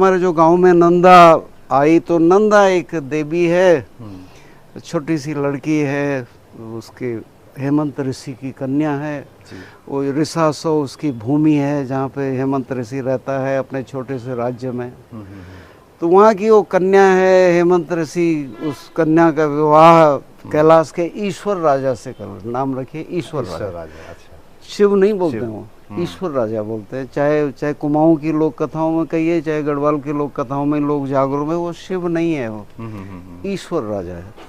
हमारे जो गांव में नंदा आई, तो नंदा एक देवी है, छोटी सी लड़की है, उसके हेमंत ऋषि की कन्या है। वो ऋषासो उसकी भूमि है जहाँ पे हेमंत ऋषि रहता है अपने छोटे से राज्य में। तो वहाँ की वो कन्या है, हेमंत ऋषि उस कन्या का विवाह कैलाश के ईश्वर राजा से कर, नाम रखिए ईश्वर राजा। अच्छा। शिव नहीं बोलते हैं वो, ईश्वर राजा बोलते हैं। चाहे कुमाऊं की लोक कथाओं में कहिए, चाहे गढ़वाल की लोक कथाओं में, लोक जागरों में, वो शिव नहीं है, वो ईश्वर राजा है।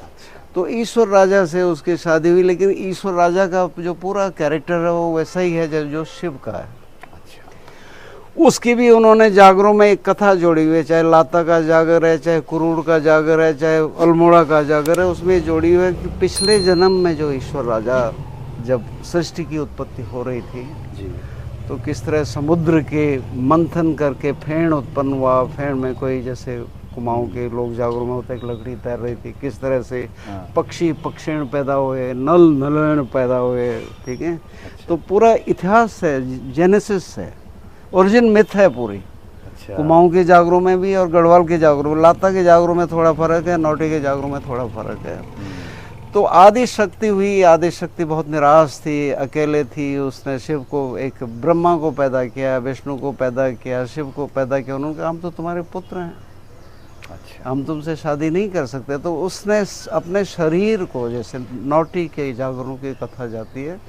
तो ईश्वर राजा से उसकी शादी हुई, लेकिन ईश्वर राजा का जो पूरा कैरेक्टर है वो वैसा ही है जो शिव का है। उसकी भी उन्होंने जागरों में एक कथा जोड़ी हुई है, चाहे लाता का जागर है, चाहे कुरूड़ का जागर है, चाहे अल्मोड़ा का जागर है, उसमें जोड़ी हुई है कि पिछले जन्म में जो ईश्वर राजा जब सृष्टि की उत्पत्ति हो रही थी जी, तो किस तरह समुद्र के मंथन करके फेन उत्पन्न हुआ। फेन में कोई, जैसे कुमाऊं के लोग जागरों में होता है, एक लकड़ी तैर रही थी, किस तरह से पक्षी पक्षिण पैदा हुए, नल नलन पैदा हुए, ठीक है। तो पूरा इतिहास है, जेनेसिस है, ओरिजिन मिथ है पूरी। कुमाऊं के जागरों में भी और गढ़वाल के जागरों में। लाता के जागरों में थोड़ा फर्क है, नौटे के जागरों में थोड़ा फर्क है। तो आदि शक्ति हुई, आदि शक्ति बहुत निराश थी, अकेले थी। उसने शिव को, एक ब्रह्मा को पैदा किया, विष्णु को पैदा किया, शिव को पैदा किया। उन्होंने कहा हम तो तुम्हारे पुत्र हैं, हम तुमसे शादी नहीं कर सकते। तो उसने अपने शरीर को, जैसे नौटी के जागरों की कथा जाती है,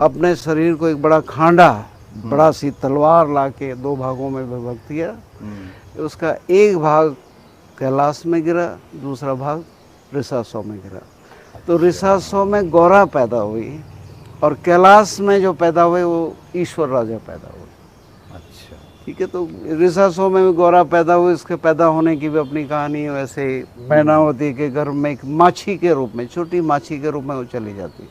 अपने शरीर को एक बड़ा खांडा, बड़ा सी तलवार लाके दो भागों में विभक्त किया। उसका एक भाग कैलाश में गिरा, दूसरा भाग ऋषासो में गिरा। तो ऋषासो में गौरा पैदा हुई और कैलाश में जो पैदा हुए वो ईश्वर राजा पैदा हुए। अच्छा, ठीक है। तो ऋषासो में भी गौरा पैदा हुई, इसके पैदा होने की भी अपनी कहानी है। वैसे मैनावती के घर में एक माछी के रूप में, छोटी माछी के रूप में वो चली जाती।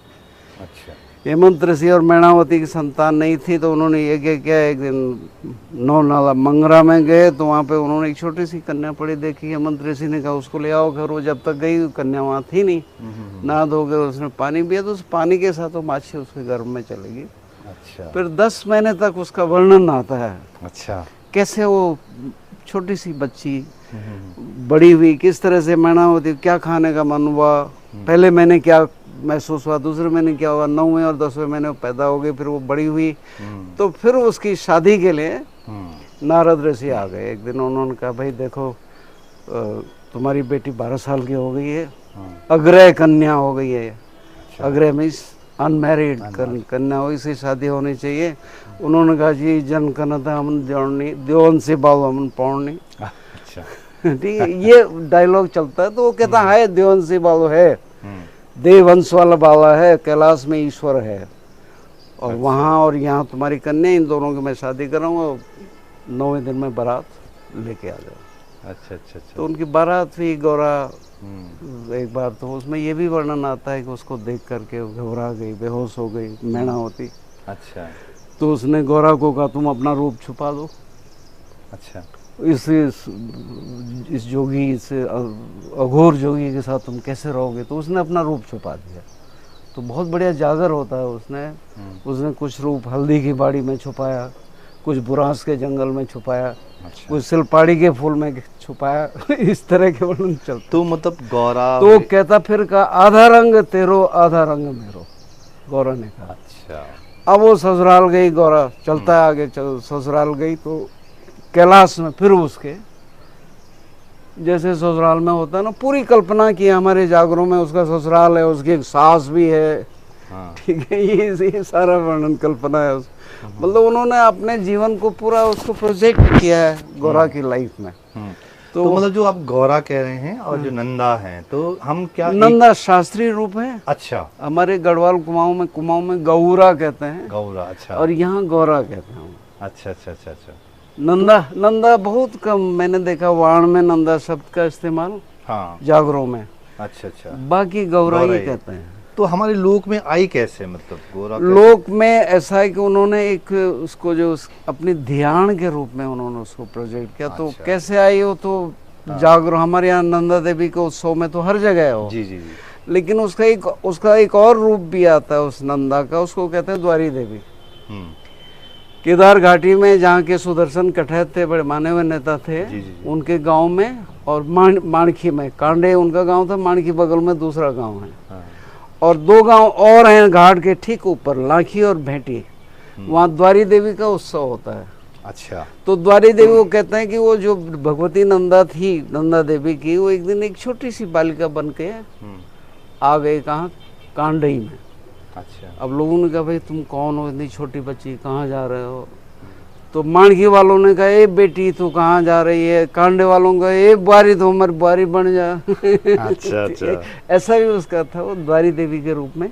अच्छा। हेमंत ऋषि और मैनावती की संतान नहीं थी, तो उन्होंने ये किया, एक दिन नौ नाला मंगरा में गए, तो वहाँ पे उन्होंने एक छोटी सी कन्या पड़ी देखी। हेमंत ऋषि ने कहा उसको ले आओ घर। वो जब तक गई कन्या वहाँ थी नहीं, नहा धो गए, उसने पानी पिया, तो उस पानी के साथ वो माछी उसके गर्भ में चलेगी। अच्छा। फिर 10 महीने तक उसका वर्णन आता है। अच्छा। कैसे वो छोटी सी बच्ची बड़ी हुई, किस तरह से मैनावती क्या खाने का मन हुआ, पहले महीने क्या महसूस हुआ, दूसरे महीने क्या हुआ, 9वें और 10वें महीने पैदा हो गई, फिर वो बड़ी हुई। तो फिर उसकी शादी के लिए नारद ऋषि आ गए। एक दिन उन्होंने कहा भाई देखो, तुम्हारी बेटी 12 साल की हो गई है, अग्रह कन्या हो गई है। अग्रह मीन्स अनमैरिड कन्या हो, इसी शादी होनी चाहिए। उन्होंने कहा जी जन कनता हमन जोड़नी, देवन से बाबू हमन पौड़नी। ठीक है, ये डायलॉग चलता है। तो वो कहता है देवन से बाबू है, देववंश वाला बाला है, कैलाश में ईश्वर है, और वहाँ और यहाँ तुम्हारी कन्या, इन दोनों की मैं शादी कराऊंगा, 9वें दिन में बारात लेके आ जाओ। अच्छा अच्छा अच्छा। तो उनकी बारात हुई, गौरा एक बार तो उसमें ये भी वर्णन आता है कि उसको देख करके घबरा गई, बेहोश हो गई मैनावती। अच्छा। तो उसने गौरा को कहा तुम अपना रूप छुपा दो। अच्छा। इस जोगी, इस अघोर जोगी के साथ तुम कैसे रहोगे। तो उसने अपना रूप छुपा दिया। तो बहुत बढ़िया जागर होता है। उसने कुछ रूप हल्दी की बाड़ी में छुपाया, कुछ बुरांस के जंगल में छुपाया, कुछ सिलपाड़ी के फूल में छुपाया। इस तरह के वर्णन चलते। तो मतलब गौरा तो कहता फिर का आधा रंग तेरो आधा रंग मेरो, गौरा ने कहा। अच्छा। अब वो ससुराल गई गौरा, चलता है आगे, ससुराल गई तो कैलाश में फिर उसके जैसे ससुराल में होता है ना, पूरी कल्पना की हमारे जागरों में उसका ससुराल है, उसकी एक सास भी है। ठीक है, ये सारा वर्णन कल्पना है। मतलब उन्होंने अपने जीवन को पूरा उसको प्रोजेक्ट किया है गौरा की लाइफ में। तो मतलब जो आप गौरा कह रहे हैं और जो नंदा है, तो हम क्या, नंदा शास्त्रीय रूप है। अच्छा। हमारे गढ़वाल कुमाऊं में गौरा कहते हैं, गौरा। अच्छा। और यहाँ गौरा कहते हैं। अच्छा अच्छा अच्छा अच्छा। नंदा बहुत कम मैंने देखा, वाण में नंदा शब्द का इस्तेमाल, हाँ, जागरों में। अच्छा अच्छा। बाकी गौरा ही कहते हैं। तो हमारे लोक में आई कैसे, मतलब गौरा लोक में ऐसा है कि उन्होंने एक उसको जो अपनी ध्यान के रूप में उन्होंने उसको प्रोजेक्ट किया। अच्छा। तो कैसे आई हो, तो जागरों हमारे यहाँ नंदा देवी के उत्सव में तो हर जगह है वो। जी जी जी। लेकिन उसका एक और रूप भी आता है उस नंदा का, उसको कहते हैं द्वारी देवी। केदार घाटी में जहाँ के सुदर्शन कठैत थे, बड़े माने हुए नेता थे, जी, जी, जी। उनके गांव में, और माणखी में, कांडे उनका गांव था, माणखी बगल में दूसरा गांव है, हाँ। और 2 गांव और हैं घाट के ठीक ऊपर, लाखी और भेंटी। वहाँ द्वारी देवी का उत्सव होता है। अच्छा। तो द्वारी देवी वो कहते हैं कि वो जो भगवती नंदा थी, नंदा देवी की, वो एक दिन एक छोटी सी बालिका बन के आ गए, कहाँ, कांडई में। अच्छा। अब लोगों ने कहा भाई तुम कौन हो, इतनी छोटी बच्ची, कहाँ जा रहे हो? तो माणकी वालों ने कहा ए बेटी तू कहाँ जा रही है? कांडे वालों का ए बुआरी, तो हमारी बुआरी बन जा। अच्छा, अच्छा। ऐसा भी उसका था, वो द्वारी देवी के रूप में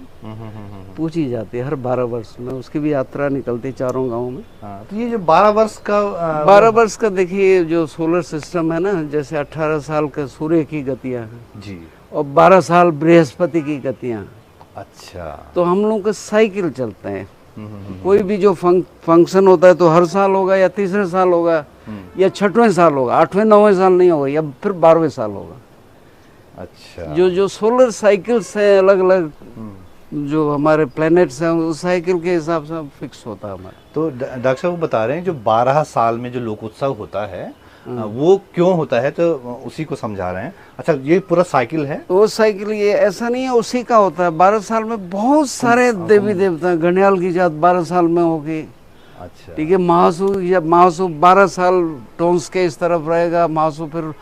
पूछी जाती है हर 12 वर्ष में, उसकी भी यात्रा निकलती है चारों गाँव में। हाँ, तो ये जो 12 वर्ष का 12 वर्ष का, देखिए जो सोलर सिस्टम है ना, जैसे 18 साल के सूर्य की गतियाँ हैं जी। और 12 साल बृहस्पति की गतियाँ। अच्छा। तो हम लोगों के साइकिल चलते हैं। कोई भी जो फंक्शन होता है तो हर साल होगा, या तीसरे साल होगा, या 6वें साल होगा, 8वें 9वें साल नहीं होगा, या फिर 12वें साल होगा। अच्छा। जो सोलर साइकिल्स हैं, अलग अलग जो हमारे प्लैनेट्स हैं, उस साइकिल के हिसाब से फिक्स होता है हमारा। तो डॉक्टर साहब वो बता रहे हैं जो 12 साल में जो लोकोत्सव होता है वो क्यों होता है, तो उसी को समझा रहे हैं। अच्छा, ये पूरा साइकिल है? वो साइकिल ये ऐसा नहीं है उसी का होता है। 12 साल में बहुत सारे देवी देवता हैं। घड़ियाल की जात 12 साल में होगी, अच्छा, ठीक है। महासू 12 साल टोंस के इस तरफ रहेगा, महासू फिर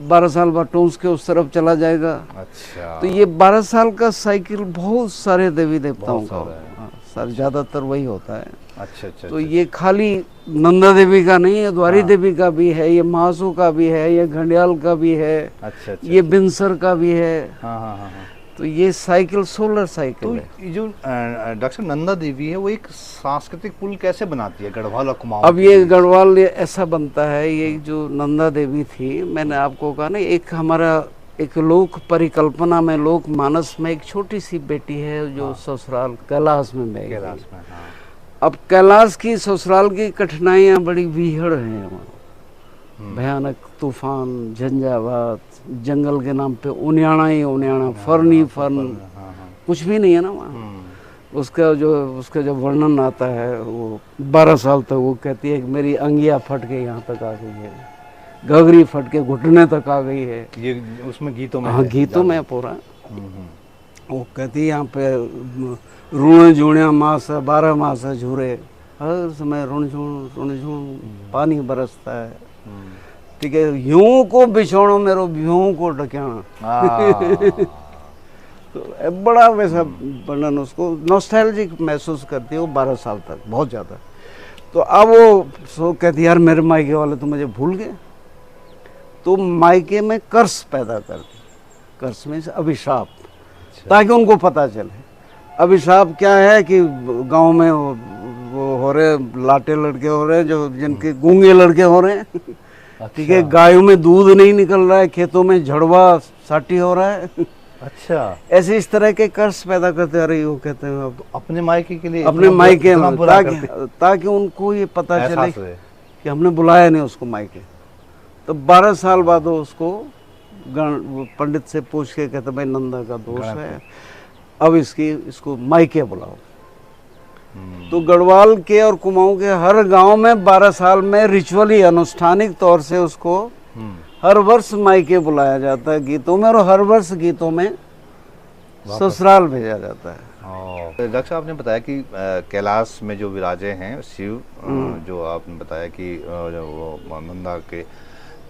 12 साल बाद टोंस के उस तरफ चला जाएगा। अच्छा। तो ये 12 साल का साइकिल बहुत सारे देवी देवताओं का सारा है। सर, ज्यादातर वही होता है। अच्छा, अच्छा। तो ये खाली नंदा देवी का नहीं है, द्वारी देवी का भी है, ये महासू का भी है, ये घड़ियाल का भी है, अच्छा, अच्छा। ये बिनसर का भी है। हाँ, हाँ, हाँ, हाँ। तो ये साइकिल सोलर साइकिल तो है। ये जो डॉक्टर नंदा देवी है वो एक सांस्कृतिक पुल कैसे बनाती है गढ़वाल और कुमाऊं? अब ये गढ़वाल ये ऐसा बनता है, ये जो नंदा देवी थी, मैंने आपको कहा ना, एक हमारा एक लोक परिकल्पना में, लोक मानस में एक छोटी सी बेटी है जो ससुराल कैलाश में बह गई। कैलाश में, हाँ। अब कैलाश की ससुराल की कठिनाइयाँ बड़ी विहड़ हैं वहाँ। भयानक तूफान, झंझावात, जंगल के नाम पे उन्याणा ही उन्याणा, फर्न ही फर्न, कुछ भी नहीं है ना वहाँ। उसका जो वर्णन आता है, वो 12 साल तक वो कहती है कि मेरी अंगिया फट के यहाँ तक आ गई है, घघरी फट के घुटने तक आ गई है। ये उसमें गीतों में? हाँ, गीतों में पूरा। वो कहती है यहाँ पे ऋण झूणिया मास 12 मास झूरे, हर समय ऋण झूण पानी बरसता है, ठीक है। यूं को बिछोड़ो मेरो यूं को ढक्याना। तो बड़ा वैसा वर्णन, उसको नॉस्टैल्जिक महसूस करती है वो 12 साल तक, बहुत ज़्यादा। तो अब वो कहती यार मेरे मायके वाले तो मुझे भूल गए। तो मायके में कर्स पैदा कर दी, कर्स में अभिशाप, ताकि उनको पता चले। अभिशाप क्या है कि गांव में वो हो रहे लाटे लड़के हो रहे हैं, जो जिनके गूंगे लड़के हो रहे हैं, ठीक है। गायों में दूध नहीं निकल रहा है, खेतों में झड़वा साटी हो रहा है। अच्छा, ऐसे इस तरह के कर्स पैदा करते आ रही हो, कहते हैं अब अपने मायके के लिए, अपने मायके में, ताकि उनको ये पता चले कि हमने बुलाया नहीं उसको मायके। तो 12 साल बाद वो उसको पंडित से पूछ के कहते भाई नंदा का दोष है, अब इसको मायके बुलाओ। तो गढ़वाल के और कुमाऊं के हर गांव में 12 साल में रिचुअली, अनुष्ठानिक तौर से उसको हर वर्ष मायके बुलाया जाता है गीतों में, और हर वर्ष गीतों में ससुराल भेजा जाता है। डॉक्टर साहब ने बताया कि कैलाश में जो विराजे हैं शिव, जो आपने बताया कि वो नंदा के,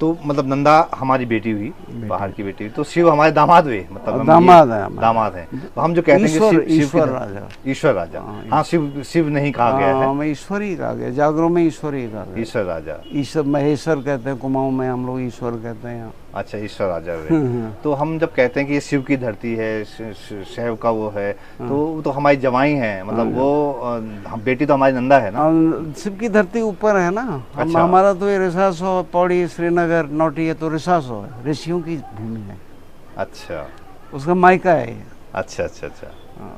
तो मतलब नंदा हमारी बेटी हुई, बाहर की बेटी हुई, तो शिव हमारे दामाद हुए, मतलब दामाद हैं। तो हम जो कहते हैं कि ईश्वर राजा, ईश्वर राजा, हाँ, शिव नहीं कहा गया है, हमें ईश्वर ही कहा गया, जागरों में ईश्वर ही कहा गया, ईश्वर राजा, ईश्वर महेश्वर कहते हैं, कुमाऊं में हम लोग ईश्वर कहते हैं यहाँ। अच्छा, ईश्वर राजा हुए। तो हम जब कहते हैं कि ये शिव की धरती है, शैव का वो है, तो हमारी जवाई है, मतलब वो बेटी तो हमारी नंदा है ना। शिव की धरती ऊपर है ना। अच्छा। हमारा तो ये रिसासो, पौड़ी, श्रीनगर, नौटी, ये तो रिसासो है, ऋषियों की भूमि है। अच्छा, उसका मायका है ये। अच्छा, अच्छा, अच्छा।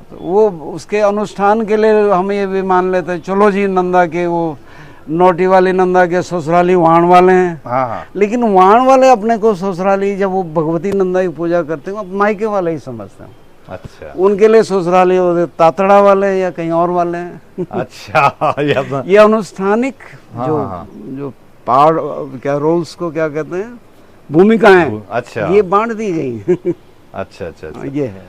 तो वो उसके अनुष्ठान के लिए हम ये भी मान लेते हैं, चलो जी नंदा के वो नोटी वाली नंदा के ससुराली वाण वाले हैं। हाँ, हाँ। लेकिन वाण वाले अपने को ससुराली, जब वो भगवती नंदा की पूजा करते हैं, मायके वाले ही समझते हैं। अच्छा उनके लिए ससुराल ये होते तातड़ा वाले या कहीं और वाले हैं। अच्छा ये अपना ये अनुष्ठानिक हाँ, जो हाँ, जो पार्ट क्या रोल्स को क्या कहते हैं, भूमिकाएं, अच्छा ये बांट दी गई हैं। अच्छा अच्छा अच्छा ये है।